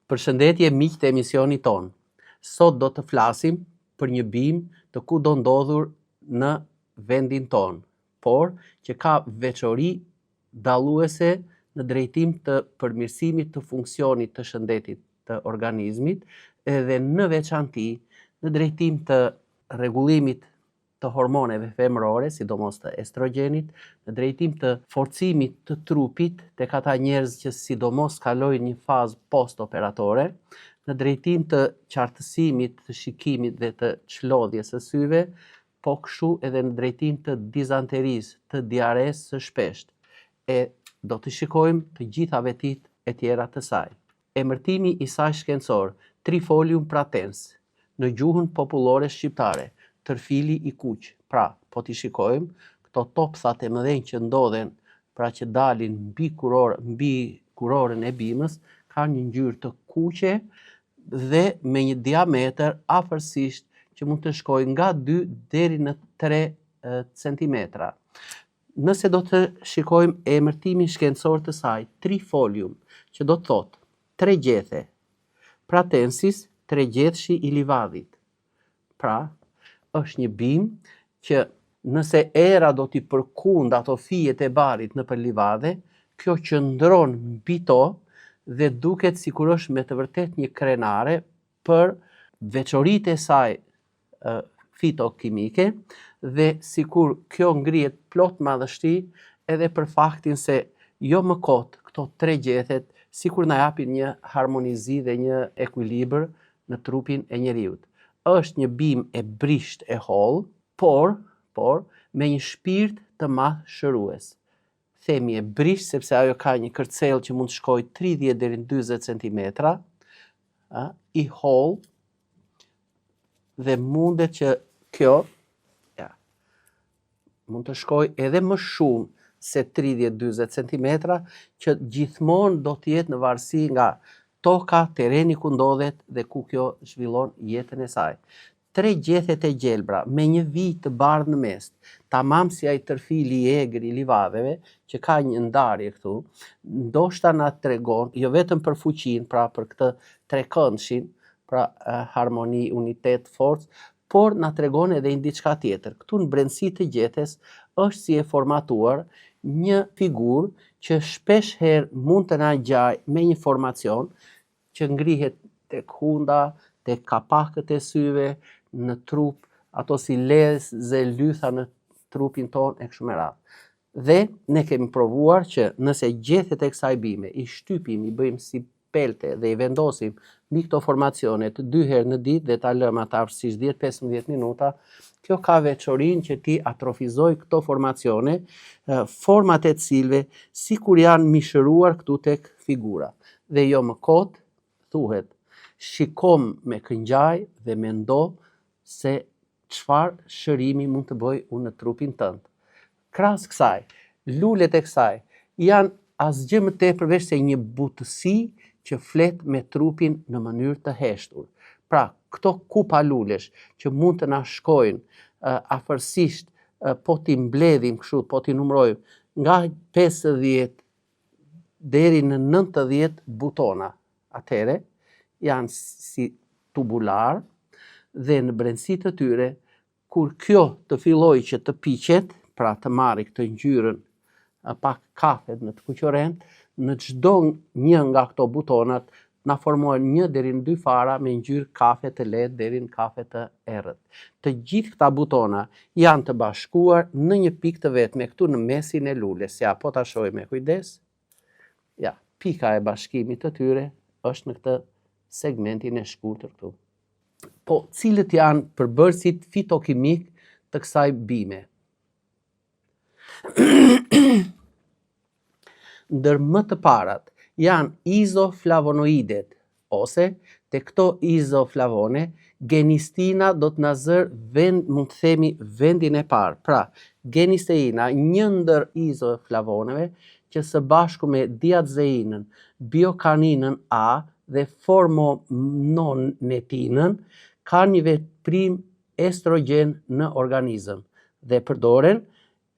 Përshëndetje miq të emisionit ton. Sot do të flasim për një bimë të kudo ndodhur në vendin ton, por që ka veçori dalluese në drejtim të përmirësimit të funksionit të shëndetit të organizmit edhe në veçanti në drejtim të rregullimit të hormoneve femërore, sidomos të estrogenit, në drejtim të forcimit të trupit tek ata njerëz që sidomos kalojnë një fazë post-operatore, në drejtim të qartësimit të shikimit dhe të çlodhjes së syve, po kështu edhe në drejtim të dizanterisë, të diaresë së shpeshtë. E do të shikojmë të gjitha vetit e tjera të saj. Emërtimi i saj shkencor, Trifolium pratense, në gjuhën popullore shqiptare, tërfili i kuq. Pra, po t'i shikojmë, këto topthat e mëdhenj që ndodhen, pra që dalin mbi kurorën e bimës, kanë një ngjyrë të kuqe dhe me një diametër afërsisht që mund të shkojë nga 2 deri në 3 centimetra. Nëse do të shikojmë emërtimin shkencor të saj, Trifolium, që do të thotë tregjethe, pratensis, tregjetshi i livadit. Pra, është një bimë që nëse era do t'i përkund ato fijet e barit në për livade, kjo qëndron mbi to dhe duket sikur është me të vërtet një krenare për veçoritë e saj fitokimike dhe sikur kjo ngrihet plot madhështi edhe për faktin se jo më kot këto tregjethet sikur na japin një harmonizi dhe një ekuilibër në trupin e njeriut. Është një bimë e brisht e hollë, por me një shpirt të madh shërues. Themi e brisht sepse ajo ka një kërcellë që mund të shkojë 30 deri në 40 centimetra, i hollë dhe mundet që kjo mund të shkojë edhe më shumë se 30-40 centimetra, që gjithmonë do të jetë në varësi nga toka, tereni ku ndodhet dhe ku kjo zhvillon jetën e saj. Tregjethet e gjelbra me një vijë të bardhë në mes, tamam si ai tërfili i egër i livadeve që ka një ndarje këtu, ndoshta na tregon jo vetëm për fuqinë, pra për këtë trekëndshin, pra harmoni, unitet, forcë, por na tregon edhe një diçka tjetër. Këtu në brendësi të gjethes është si e formatuar një figurë që shpesh herë mund të na gjaj me një formacion që ngrihet tek hunda, tek kapakët e syve, në trup, ato si lezë, lytha në trupin ton e kështu me radhë. Dhe ne kemi provuar që nëse gjethet e kësaj bime, i shtypim, i bëjmë si pelte dhe i vendosim mbi këto formacione të 2 herë në ditë dhe ta lëmë ata afërsisht 10-15 minuta, kjo ka veçorinë që ti atrofizoj këto formacione, format e cilve sikur janë mishëruar këtu tek figura. Dhe jo më kot, thuhet, shikom me këngjaj dhe mendo se çfarë shërimi mund të bëj unë në trupin tënd. Krahas kësaj, lulet e kësaj janë asgjë më tepër veç se një butësi që flet me trupin në mënyrë të heshtur. Pra, këto kupa lulesh që mund të na shkojnë afërsisht, po t'i mbledhim kështu, po t'i numrojmë nga 50 deri në 90 butona. Atëre janë si tubular dhe në brendësi të tyre, kur kjo të filloj që të piqet, pra të marrë këtë ngjyrën pak kafet në të kuqorent, në çdo një nga këto butonat na formohen 1 deri në 2 fara me ngjyrë kafe të lehtë deri në kafe të errët. Të gjithë këta butona janë të bashkuar në një pikë të vetme këtu në mesin e lules. Ja, po ta shohim me kujdes. Ja, pika e bashkimit të tyre është në këtë segmentin e shkurtër këtu. Po, cilët janë përbërësit fitokimik të kësaj bime? Ndër më të parat janë izoflavonoidet, ose te këto izoflavone, genistina do të na mund të themi vendin e parë. Pra, genisteina, një ndër izoflavoneve që së bashku me diazeinën, biokaninën A dhe formonetinën ka një veprim estrogen në organizëm dhe përdoren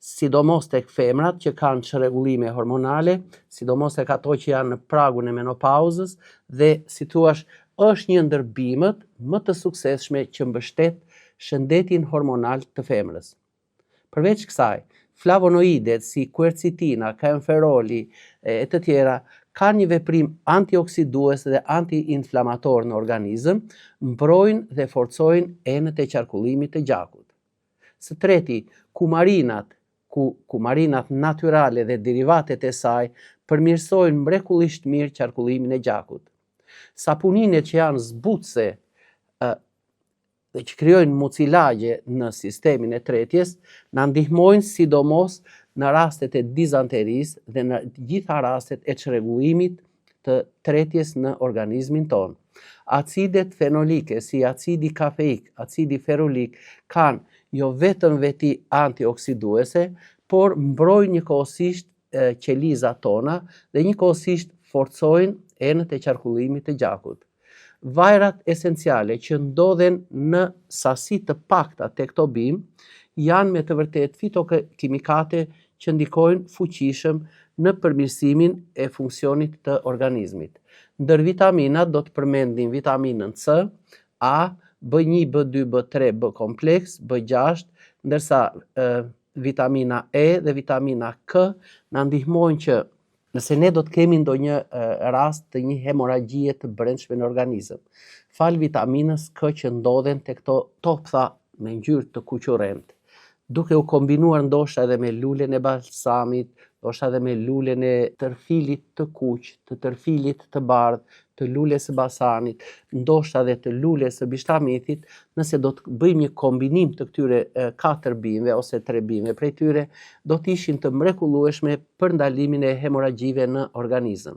sidomos tek femrat që kanë çrregullime hormonale, sidomos tek ato që janë në pragun e menopauzës dhe si thuaç është një ndër bimët më të suksesshme që mbështet shëndetin hormonal të femrës. Përveç kësaj, flavonoidet si quercetina, kaempferoli e të tjera kanë një veprim antioksidues dhe antiinflamator në organizëm, mbrojnë dhe forcojnë enët e qarkullimit të gjakut. Së treti, kumarinat natyrale dhe derivatet e saj përmirësojnë mrekullisht mirë qarkullimin e gjakut. Sapuninet që janë zbutëse dhe që krijojnë mucilagje në sistemin e tretjes, na ndihmojnë sidomos në rastet e dizanterisë dhe në gjitha rastet e çrregullimit të tretjes në organizmin tonë. Acidet fenolike si acidi kafeik, acidi ferulik kanë jo vetëm veti antioksiduese, por mbrojnë njëkohësisht qelizat tona dhe njëkohësisht forcojnë enët e qarkullimit të gjakut. Vajrat esenciale që ndodhen në sasi të pakta tek këto bimë janë me të vërtet fitokimikate që ndikojnë fuqishëm në përmirësimin e funksionit të organizmit. Ndër vitaminat do të përmendim vitaminën C, A, B1, B2, B3, B kompleks, B6, ndërsa vitamina E dhe vitamina K na ndihmojnë që nëse ne do të kemi ndonjë rast të një hemoragjie të brendshme në organizëm, fal vitaminës K që ndodhen tek këto toptha me ngjyrë të kuqurrent, duke u kombinuar ndoshta edhe me lulen e balsamit, ndoshta edhe me lulen e tërfilit të kuq, të tërfilit të bardhë, të lules së basanit, ndoshta edhe të lules së bishtamithit, nëse do të bëjmë një kombinim të këtyre 4 bimëve ose 3 bimëve prej tyre, do të ishin të mrekullueshme për ndalimin e hemoragjive në organizëm.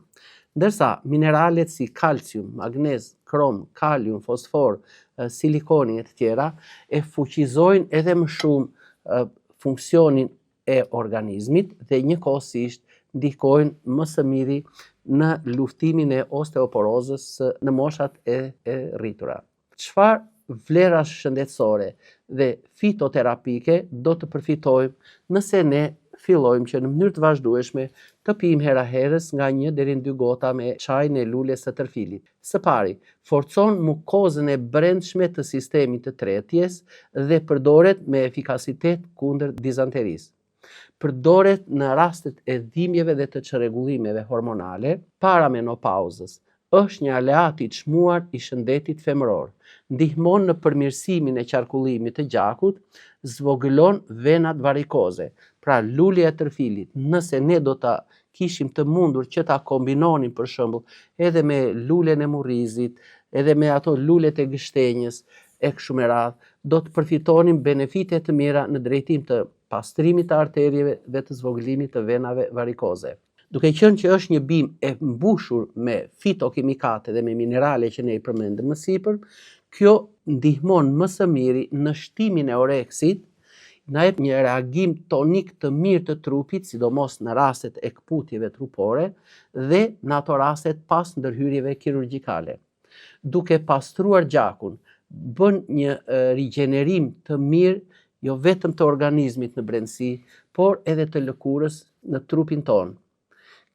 Ndërsa mineralet si kalcium, magnez, krom, kalium, fosfor, silikoni e të tjera e fuqizojnë edhe më shumë funksionin e organizmit dhe njëkohësisht ndikojnë më së miri në luftimin e osteoporozës në moshat e rritura. Çfarë vlerash shëndetësore dhe fitoterapike do të përfitojmë nëse ne fillojmë që në mënyrë të vazhdueshme të pijmë hera herës nga 1 deri në 2 gota me çajin e lules së tërfilit. Së pari, forcon mukozën e brendshme të sistemit të tretjes dhe përdoret me efikasitet kundër dizanterisë. Përdoret në rastet e dhimbjeve dhe të çrregullimeve hormonale para menopauzës. Është një aleat i çmuar i shëndetit femëror. Ndihmon në përmirësimin e qarkullimit të gjakut, zvogëlon venat varikoze. Pra lulja e tërfilit, nëse ne do ta kishim të mundur që ta kombinonin për shembull edhe me lulen e murrizit, edhe me ato lulet e gështenjës e kështu me radhë, do të përfitonin benefite të mira në drejtim të pastrimit të arterieve dhe të zvogëlimit të venave varikoze. Duke qenë që është një bimë e mbushur me fitokimikate dhe me minerale që ne i përmendëm më sipër, kjo ndihmon më së miri në shtimin e oreksit, na jep një reagim tonik të mirë të trupit, sidomos në rastet e kputjeve trupore dhe në ato rastet pas ndërhyrjeve kirurgjikale. Duke pastruar gjakun, bën një rigjenerim të mirë jo vetëm të organizmit në brendësi, por edhe të lëkurës në trupin tonë.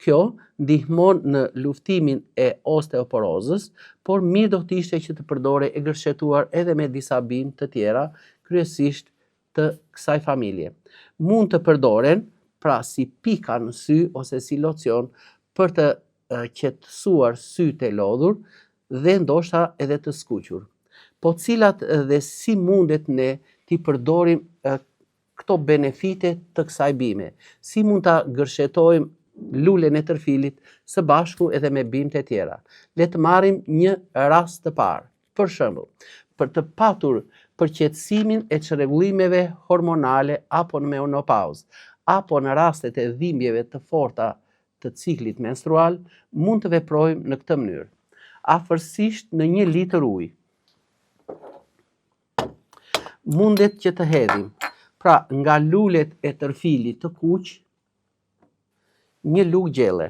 Kjo ndihmon në luftimin e osteoporozës, por mirë do të ishte që të përdore e gërshetuar edhe me disa bimë të tjera, kryesisht të kësaj familje. Mund të përdoren pra si pika në sy ose si locion për të qetësuar sytë e lodhur dhe ndoshta edhe të skuqur. Po cilat dhe si mundet ne t'i përdorim këto benefite të kësaj bime? Si mund ta gërshetojmë lulen e tërfilit së bashku edhe me bimë të tjera? Le të marrim një rast të parë. Për shembull, për të patur përqetësimin e çrregullimeve hormonale apo në menopauzë, apo në rastet e dhimbjeve të forta të ciklit menstrual, mund të veprojmë në këtë mënyrë. Afërsisht në 1 litër ujë. Mundet që të hedhim, pra nga lulet e tërfilit të kuq, 1 lugë gjelle.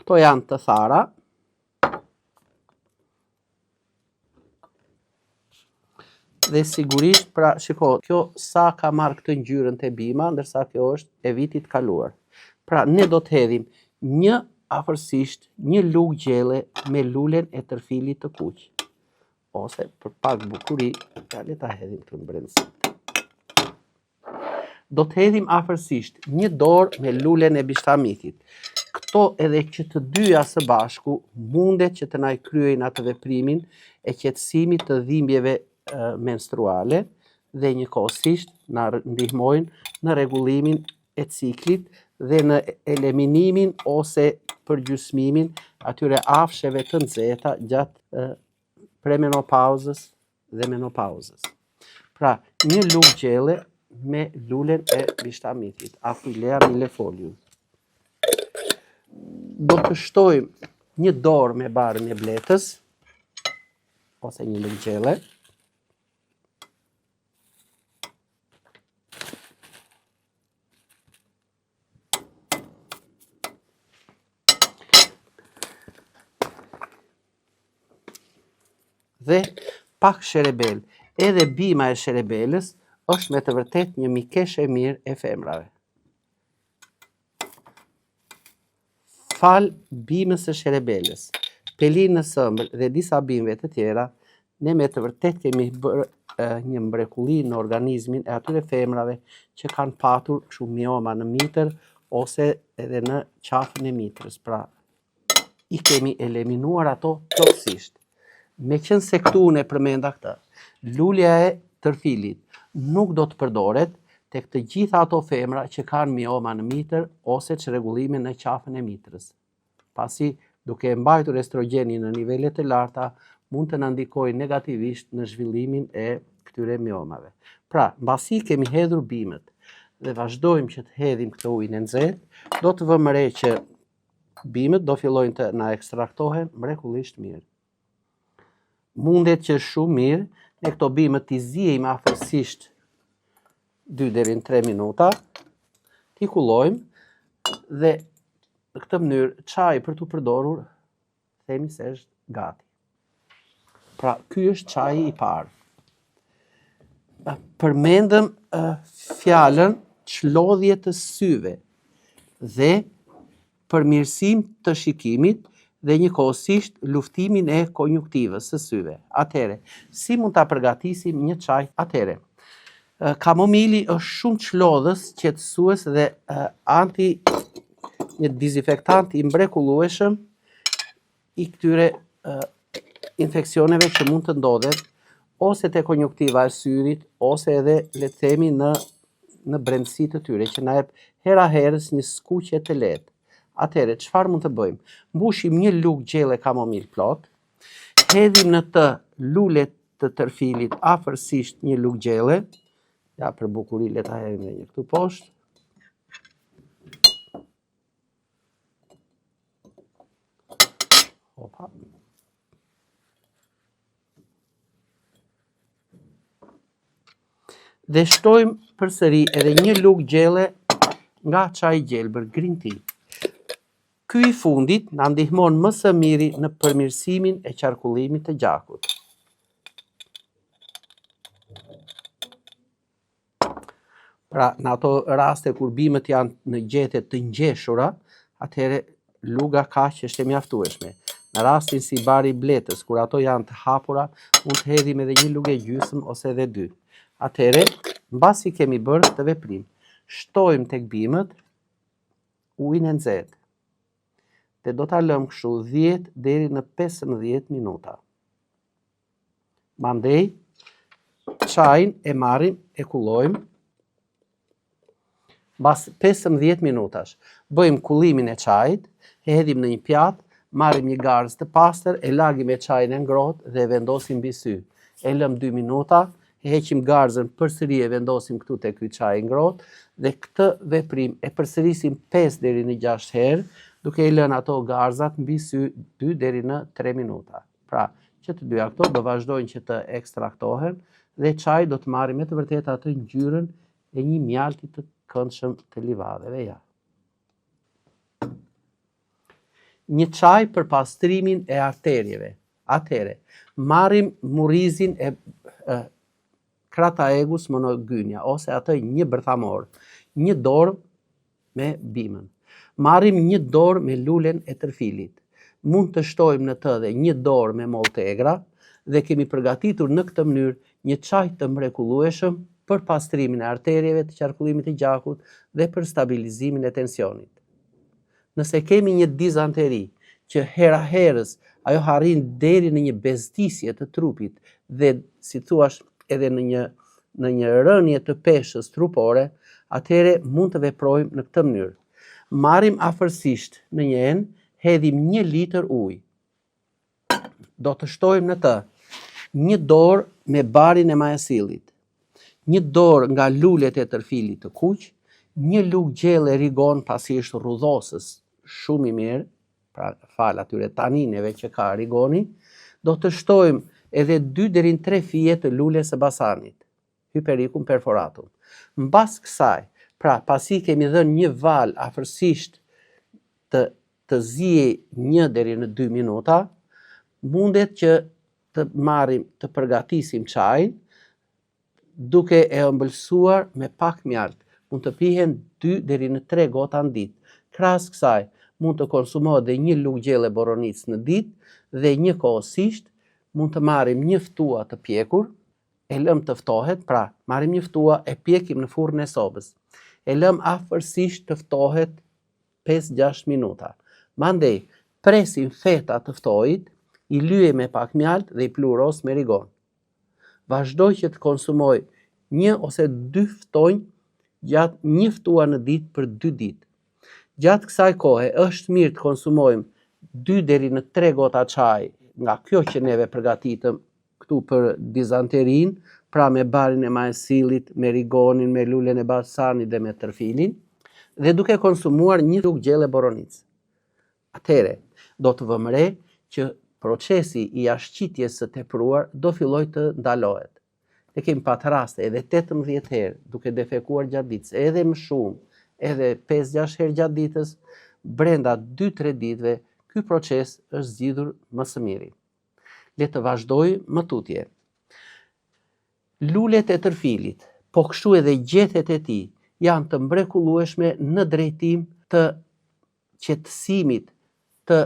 Këto janë të thara. Dhe sigurisht, pra shiko, kjo sa ka marrë këtë ngjyrën të bima, ndërsa kjo është e vitit kaluar. Pra ne do të hedhim një afërsisht një lugë gjelle me lulen e tërfilit të kuq. Ose për pak bukuri, le ta hedhim këtu në brendësi. Do të hedhim afërsisht një dorë me lulen e bishtamitit. Këto edhe që të dyja së bashku mundet që të na kryejnë atë veprimin e qetësimit të dhimbjeve menstruale dhe njëkohësisht na ndihmojnë në rregullimin e ciklit dhe në eliminimin ose përgjysmimin atyre afsheve të nxehta gjatë premenopauzës dhe menopauzës. Pra, një lugë gjelle me lulen e bishtamitit, Aphyllea millefolium. Do të shtojmë një dorë me barën e bletës, ose një lugë gjelle. Dhe pak sherebel. Edhe bima e sherebelës është me të vërtet një mikesh e mirë e femrave. Fal bimës së sherebelës, pelinës së ëmbël dhe disa bimëve të tjera, ne me të vërtet kemi bërë një mrekulli në organizmin e atyre femrave që kanë patur kështu mioma në mitër ose edhe në qafën e mitrës. Pra, i kemi eliminuar ato plotësisht. Me qenë se këtu unë e përmenda këtë, lulja e tërfilit nuk do të përdoret tek të gjitha ato femra që kanë mioma në mitër ose çrregullimin në qafën e mitrës. Pasi duke mbajtur estrogenin në nivelet të larta, mund të na ndikojë negativisht në zhvillimin e këtyre miomave. Pra, mbasi kemi hedhur bimët dhe vazhdojmë që të hedhim këtë ujin e nxehtë, do të vëmë re që bimët do fillojnë të na ekstraktohen mrekullisht mirë. Mundet që shumë mirë, ne këto bimët t'i ziejmë afërsisht 2 deri në 3 minuta, t'i kullojmë dhe në këtë mënyrë çaji për t'u përdorur themi se është gati. Pra, ky është çaji i parë. Përmendëm fjalën çlodhje të syve dhe përmirësim të shikimit dhe njëkohësisht luftimin e konjuktivës së syve. Atëre, si mund ta përgatisim një çaj? Atëre, kamomili është shumë çlodhës, qetësues dhe një dezinfektant i mrekullueshëm i këtyre infeksioneve që mund të ndodhen ose te konjuktiva e syrit ose edhe le të themi në brendësi të tyre që na jep hera herës një skuqje të lehtë. Atëre, çfarë mund të bëjmë? Mbushim një lugë gjelle kamomil plot, hedhim në të lulet të tërfilit afërsisht një lugë gjelle, ja për bukuri le ta hedhim edhe një këtu poshtë. Opa. Dhe shtojmë përsëri edhe një lugë gjelle nga çaji gjelbër green tea. Ky i fundit na ndihmon më së miri në përmirësimin e qarkullimit të gjakut. Pra, në ato raste kur bimët janë në gjete të ngjeshura, atëherë luga kaq është e mjaftueshme. Në rastin si bari i bletës, kur ato janë të hapura, mund të hedhim edhe një lugë gjysmë ose edhe 2. Atëherë, mbasi kemi bërë këtë veprim, shtojmë tek bimët ujin e nxehtë. Dhe do ta lëmë kështu 10 deri në 15 minuta. Mandej, çajin e marrim, e kullojmë. Mbas 15 minutash, bëjmë kullimin e çajit, e hedhim në një pjatë, marrim një garzë të pastër, e lagim me çajin e ngrohtë dhe e vendosim mbi sy. E lëm 2 minuta, e heqim garzën përsëri e vendosim këtu te ky çaj i ngrohtë dhe këtë veprim e përsërisim 5 deri në 6 herë, duke i lënë ato garzat mbi sy 2 deri në 3 minuta. Pra, që të dyja këto do vazhdojnë që të ekstraktohen dhe çaji do të marrë me të vërtetë atë ngjyrën e një mjalti të këndshëm të livadeve. Ja. një çaj për pastrimin e arterjeve. Atëhere, marrim murrizin e Crataegus monogynia, ose atë një bërthamor, një dorë me bimën. Marrim një dorë me lulen e tërfilit. Mund të shtojmë në të dhe një dorë me moltegra dhe kemi përgatitur në këtë mënyrë një çaj të mrekullueshëm për pastrimin e arterjeve, të qarkullimit të gjakut dhe për stabilizimin e tensionit. Nëse kemi një dizanteri që hera herës ajo harrin deri në një bezdisje të trupit dhe si thuash edhe në një rënje të peshës trupore, atëhere mund të veprojmë në këtë mënyrë. Marrim afërsisht në një enë, hedhim 1 litër ujë. Do të shtojmë në të një dorë me barin e majasillit, një dorë nga lulet e tërfilit të kuq, një lugë gjelle rigon pasi është rrudhosës shumë i mirë, pra fal atyre tanineve që ka rigoni, do të shtojmë edhe 2 deri në 3 fije të lules së basanit, Hypericum perforatum. Mbas kësaj, pra pasi kemi dhënë një val afërsisht të zije 1 deri në 2 minuta, mundet që të marrim të përgatisim çajin duke e ëmbëlsuar me pak mjalt. Mund të pihen 2 deri në 3 gota në ditë. Krahas kësaj, mund të konsumohet dhe 1 lugë gjelle boronicë në ditë dhe njëkohësisht mund të marrim një ftua të pjekur, e lëm të ftohet, pra marrim një ftua e pjekim në furrën e sobës. E lëm afërsisht të ftohet 5-6 minuta. Mandej, presim feta të ftohit, i lyej me pak mjalt dhe i pluros me rigon. Vazhdoj që të konsumoj 1 ose 2 ftonj gjatë 1 ftua në ditë për 2 ditë. Gjatë kësaj kohe është mirë të konsumojmë 2 deri në 3 gota çaj nga kjo që neve përgatitëm këtu për dizanterin, pra me barin e majasillit, me rigonin, me lulen e basanit dhe me tërfilin, dhe duke konsumuar 1 lugë gjelle boronicë. Atëhere, do të vëmë re që procesi i ashqitjes së tepruar do filloj të ndalohet. Ne kemi pat raste edhe 18 herë duke defekuar gjatë ditës, edhe më shumë, edhe 5-6 herë gjatë ditës, brenda 2-3 ditëve ky proces është zgjidhur më së miri. Le të vazhdoj më tutje. Lulet e tërfilit, po kështu edhe gjethet e tij, janë të mrekullueshme në drejtim të qetësimit të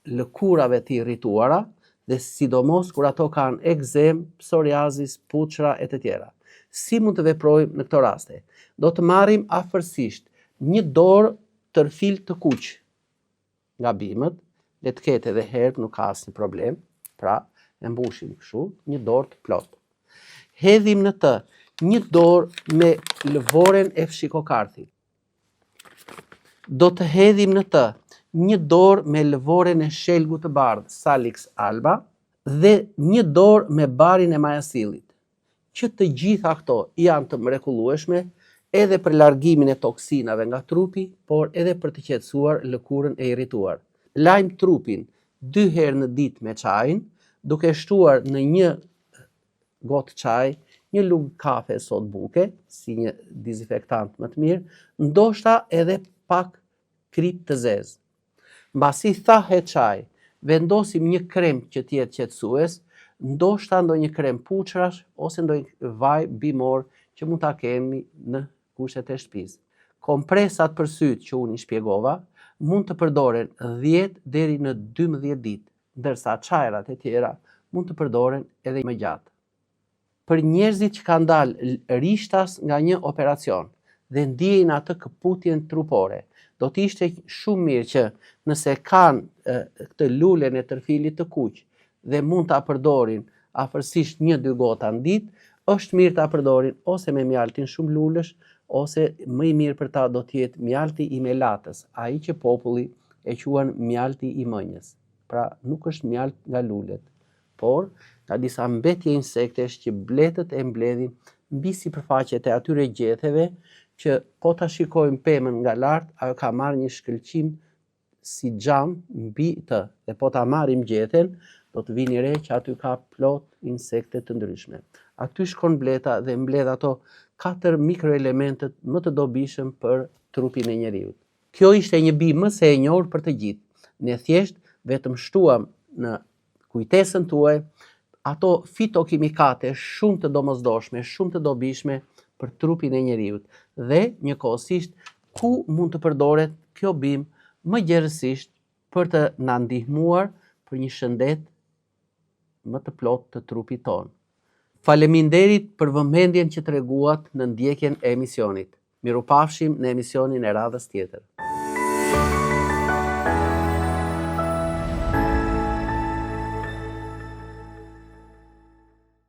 lëkurave të irrituara dhe sidomos kur ato kanë ekzem, psoriazis, puçra e të tjera. Si mund të veprojmë në këto raste? Do të marrim afërsisht 1 dorë tërfil të kuq nga bimët, le të ketë edhe herb, nuk ka asnjë problem, pra e mbushim kështu, 1 dorë të plot. Hedhim në të 1 dorë me lëvoren e fshikokarthit. Do të hedhim në të 1 dorë me lëvoren e shelgut të bardhë, Salix alba, dhe 1 dorë me barin e majasillit, që të gjitha këto janë të mrekullueshme edhe për largimin e toksinave nga trupi, por edhe për të qetësuar lëkurën e irrituar. Lajmë trupin 2 herë në ditë me çajin, duke shtuar në 1 gotë çaj 1 lugë kafe sot buke, si një dezinfektant më të mirë, ndoshta edhe pak krip të zezë. Mbasi thahet çaj, vendosim 1 krem që të jetë qetësues, ndoshta ndonjë krem puçrash ose ndonjë vaj bimor që mund ta kemi në kushtet e shtëpisë. Kompresat për syt që unë i shpjegova mund të përdoren 10 deri në 12 ditë, ndërsa çajrat e tjera mund të përdoren edhe më gjatë. Për njerëzit që kanë dalë rishtas nga një operacion dhe ndjejnë atë këputjen trupore, do të ishte shumë mirë që nëse kanë këtë lulen e tërfilit të kuq dhe mund ta përdorin afërsisht 1-2 gota në ditë, është mirë ta përdorin ose me mjaltin shumë lulësh, ose më i mirë për ta do të jetë mjalti i melatës, ai që populli e quan mjalti i mënjes. Pra nuk është mjalt nga lulet, por nga disa mbetje insektesh që bletët e mbledhin mbi sipërfaqet e atyre gjetheve që po ta shikojmë pemën nga lart, ajo ka marrë një shkëlqim si xham mbi të, dhe po ta marrim gjethen, do të vini re që aty ka plot insekte të ndryshme. Aty shkon bleta dhe mbledh ato 4 mikroelementet më të dobishëm për trupin e njeriut. Kjo ishte një bimë më se e njohur për të gjithë. Ne thjesht vetëm shtuam në kujtesën tuaj ato fitokimikate shumë të domosdoshme, shumë të dobishme për trupin e njeriut dhe njëkohësisht ku mund të përdoret kjo bimë më gjerësisht për të na ndihmuar për një shëndet më të plot të trupit tonë. Faleminderit për vëmendjen që treguat në ndjekjen e emisionit. Mirupafshim në emisionin e radhës tjetër.